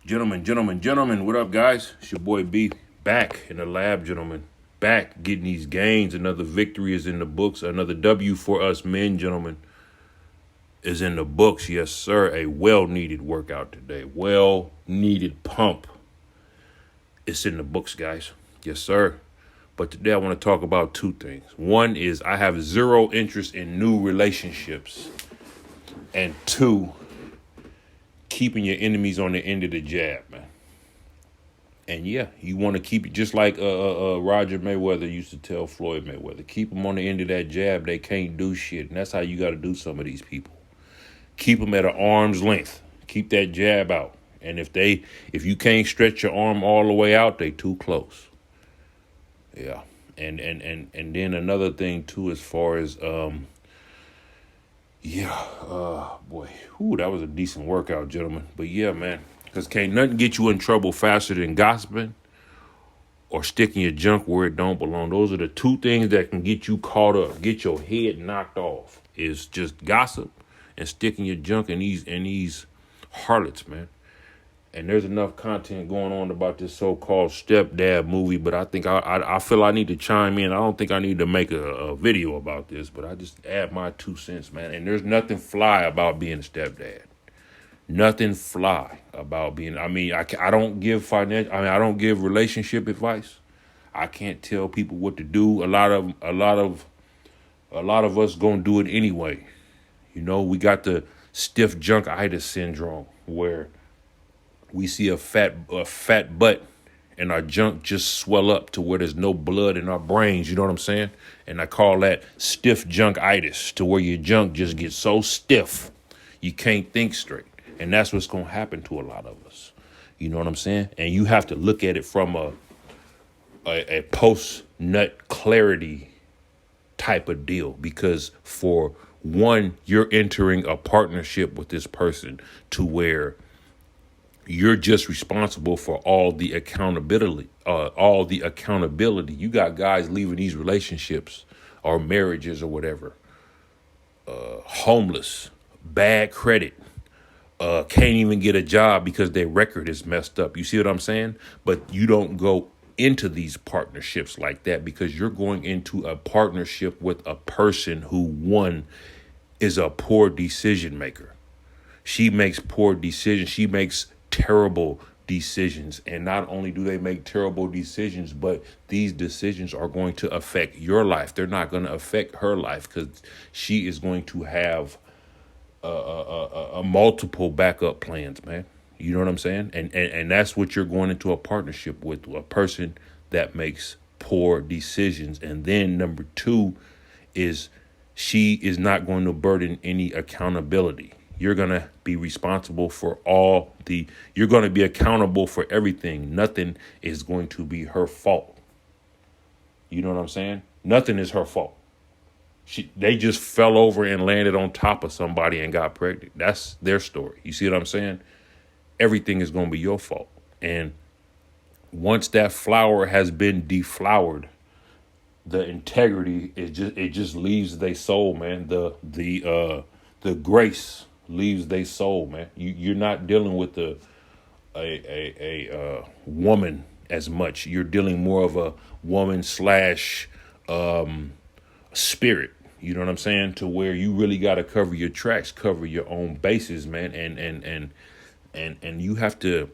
Gentlemen, what up, guys? It's your boy B, back in the lab, gentlemen. Back getting these gains. Another victory is in the books. Another W for us men, gentlemen, is in the books. Yes, sir. A well-needed workout today. Well-needed pump. It's in the books, guys. Yes, sir. But today I want to talk about two things. One is I have zero interest in new relationships. And two, keeping your enemies on the end of the jab, man. And yeah, you want to keep it just like Roger Mayweather used to tell Floyd Mayweather. Keep them on the end of that jab. They can't do shit. And that's how you got to do some of these people. Keep them at an arm's length. Keep that jab out. And if you can't stretch your arm all the way out, they too close. Yeah. And then another thing too, as far as boy, that was a decent workout, gentlemen. But yeah, man, because can't nothing get you in trouble faster than gossiping or sticking your junk where it don't belong. Those are the two things that can get you caught up, get your head knocked off. Is just gossip and sticking your junk in these harlots, man. And there's enough content going on about this so-called stepdad movie, but I think I feel I need to chime in. I don't think I need to make a video about this, but I just add my 2 cents, man. And there's nothing fly about being a stepdad. Nothing fly about being. I don't give I don't give relationship advice. I can't tell people what to do. A lot of us gonna do it anyway. You know, we got the stiff junkitis syndrome where we see a fat butt and our junk just swell up to where there's no blood in our brains. You know what I'm saying? And I call that stiff junkitis, to where your junk just gets so stiff you can't think straight. And that's what's going to happen to a lot of us. You know what I'm saying? And you have to look at it from a post-nut clarity type of deal, because for one, you're entering a partnership with this person to where you're just responsible for all the accountability. You got guys leaving these relationships or marriages or whatever, homeless, bad credit, can't even get a job because their record is messed up. You see what I'm saying? But you don't go into these partnerships like that, because you're going into a partnership with a person who, one, is a poor decision maker. She makes poor decisions. She makes terrible decisions. And not only do they make terrible decisions, but these decisions are going to affect your life. They're not going to affect her life, because she is going to have a multiple backup plans, man. You know what I'm saying? And that's what you're going into a partnership with, a person that makes poor decisions. And then number two is she is not going to burden any accountability. You're going to be responsible for you're going to be accountable for everything. Nothing is going to be her fault. You know what I'm saying? Nothing is her fault. They just fell over and landed on top of somebody and got pregnant. That's their story. You see what I'm saying? Everything is going to be your fault. And once that flower has been deflowered, the integrity just leaves their soul, man. The grace leaves their soul, man. You're not dealing with a woman as much. You're dealing more of a woman / spirit. You know what I'm saying? To where you really got to cover your tracks, cover your own bases, man. And you have to,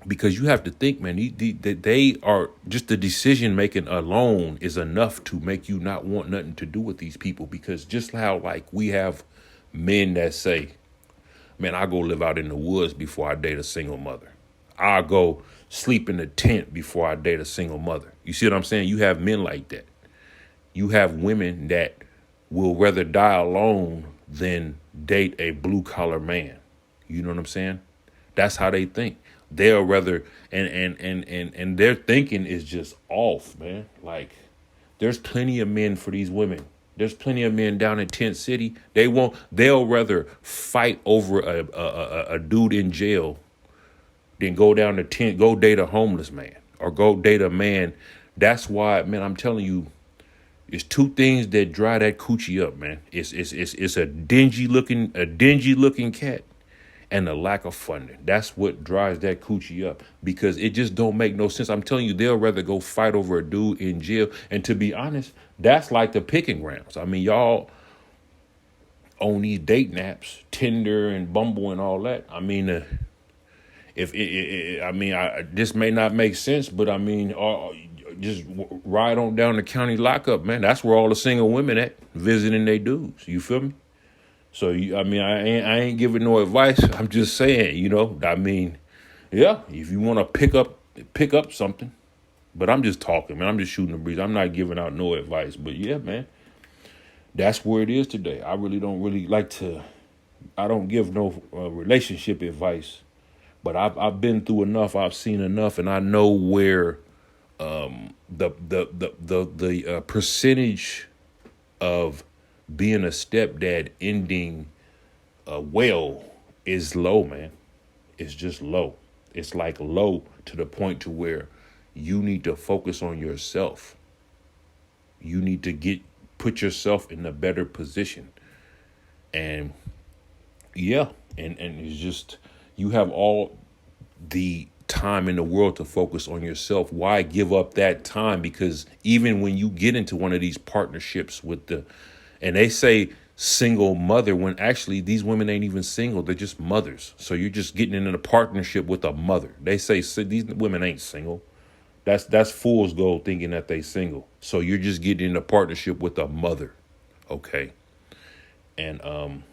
because you have to think, man, they are just, the decision making alone is enough to make you not want nothing to do with these people. Because just how, like, we have men that say, man, I go live out in the woods before I date a single mother. I'll go sleep in a tent before I date a single mother. You see what I'm saying? You have men like that. You have women that will rather die alone than date a blue collar man. You know what I'm saying? That's how they think. They'll rather, and their thinking is just off, man. Like, there's plenty of men for these women. There's plenty of men down in Tent City. They'll rather fight over a dude in jail than go down to tent, go date a homeless man or go date a man. That's why, man, I'm telling you, it's two things that dry that coochie up, man. It's a dingy looking cat, and the lack of funding. That's what drives that coochie up, because it just don't make no sense. I'm telling you, they'll rather go fight over a dude in jail. And to be honest, that's like the picking grounds. I mean, y'all on these dating apps, Tinder and Bumble and all that. I mean, this may not make sense, but I mean, just ride on down the county lockup, man. That's where all the single women at, visiting they dudes. You feel me? So, I ain't giving no advice. I'm just saying, yeah, if you want to pick up something. But I'm just talking, man. I'm just shooting the breeze. I'm not giving out no advice. But, yeah, man, that's where it is today. I really don't I don't give no relationship advice. But I've been through enough. I've seen enough, and I know where the percentage of being a stepdad ending well is low, man. It's just low. It's like low to the point to where you need to focus on yourself. You need to put yourself in a better position. And yeah, and it's just, you have all the time in the world to focus on yourself. Why give up that time? Because even when you get into one of these partnerships and they say single mother, when actually these women ain't even single, they're just mothers. So you're just getting in a partnership with a mother. They say these women ain't single. That's fool's gold, thinking that they single. So you're just getting in a partnership with a mother. Okay. And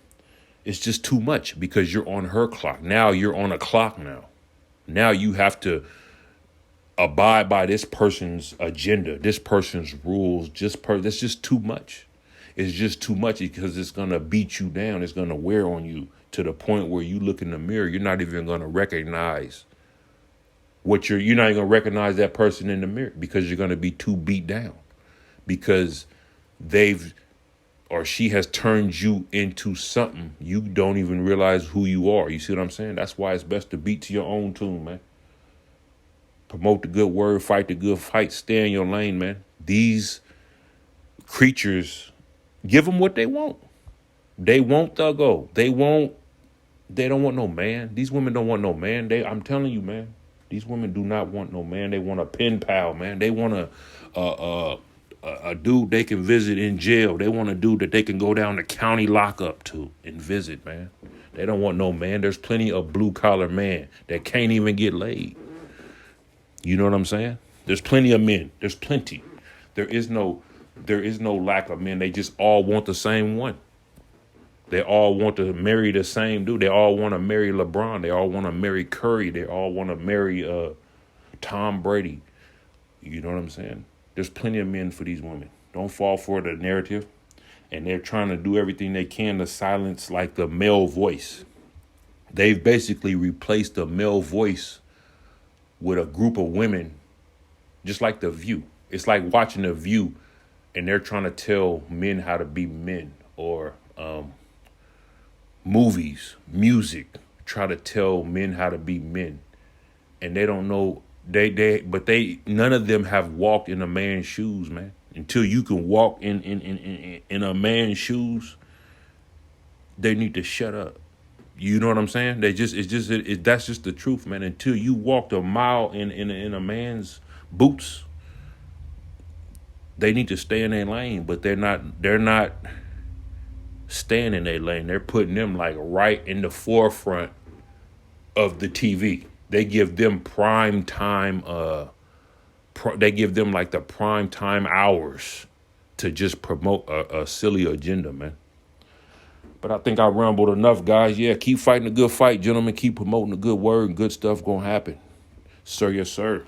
it's just too much, because you're on her clock. Now you're on a clock now. Now you have to abide by this person's agenda, this person's rules. That's just too much. It's just too much, because it's going to beat you down. It's going to wear on you to the point where you look in the mirror, you're not even going to recognize you're not even going to recognize that person in the mirror, because you're going to be too beat down, because she has turned you into something you don't even realize who you are. You see what I'm saying? That's why it's best to beat to your own tune, man. Promote the good word, fight the good fight, stay in your lane, man. These creatures, give them what they want. They want thuggo. They don't want no man. These women don't want no man. I'm telling you, man, these women do not want no man. They want a pen pal, man. They want a dude they can visit in jail. They want a dude that they can go down to county lockup to and visit, man. They don't want no man. There's plenty of blue collar men that can't even get laid. You know what I'm saying? There's plenty of men. There's plenty. There is no lack of men. They just all want the same one. They all want to marry the same dude. They all want to marry LeBron. They all want to marry Curry. They all want to marry Tom Brady. You know what I'm saying? There's plenty of men for these women. Don't fall for the narrative. And they're trying to do everything they can to silence like the male voice. They've basically replaced the male voice with a group of women, just like The View. It's like watching The View, and they're trying to tell men how to be men, or movies, music, try to tell men how to be men. And they don't know, none of them have walked in a man's shoes, man. Until you can walk in a man's shoes, they need to shut up. You know what I'm saying? That's just the truth, man. Until you walked a mile in a man's boots, they need to stay in their lane. But they're not staying in their lane. They're putting them like right in the forefront of the TV. They give them prime time. They give them like the prime time hours to just promote a silly agenda, man. But I think I rambled enough, guys. Yeah, keep fighting a good fight, gentlemen. Keep promoting a good word, and good stuff gonna happen. Sir, yes, sir.